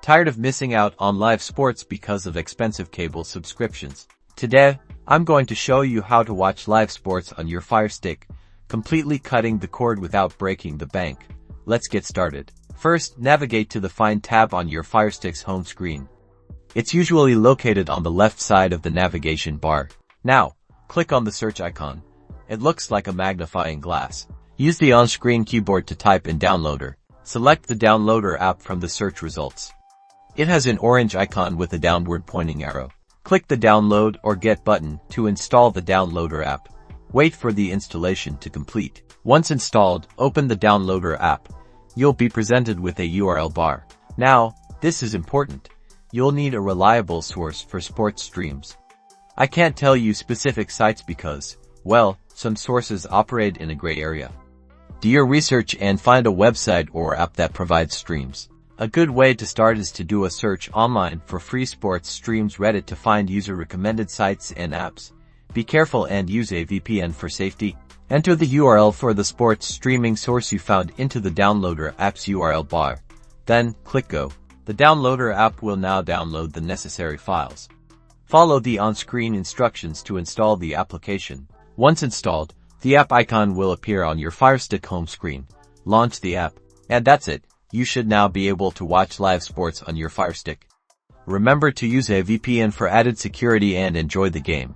Tired of missing out on live sports because of expensive cable subscriptions? Today, I'm going to show you how to watch live sports on your Firestick, completely cutting the cord without breaking the bank. Let's get started. First, navigate to the Find tab on your Firestick's home screen. It's usually located on the left side of the navigation bar. Now, click on the search icon. It looks like a magnifying glass. Use the on-screen keyboard to type in Downloader. Select the Downloader app from the search results. It has an orange icon with a downward pointing arrow. Click the Download or Get button to install the Downloader app. Wait for the installation to complete. Once installed, open the Downloader app. You'll be presented with a URL bar. Now, this is important. You'll need a reliable source for sports streams. I can't tell you specific sites because, well, some sources operate in a gray area. Do your research and find a website or app that provides streams. A good way to start is to do a search online for free sports streams. Reddit to find user-recommended sites and apps. Be careful and use a VPN for safety. Enter the URL for the sports streaming source you found into the Downloader app's URL bar. Then, click Go. The Downloader app will now download the necessary files. Follow the on-screen instructions to install the application. Once installed, the app icon will appear on your Firestick home screen. Launch the app. And that's it. You should now be able to watch live sports on your Firestick. Remember to use a VPN for added security and enjoy the game.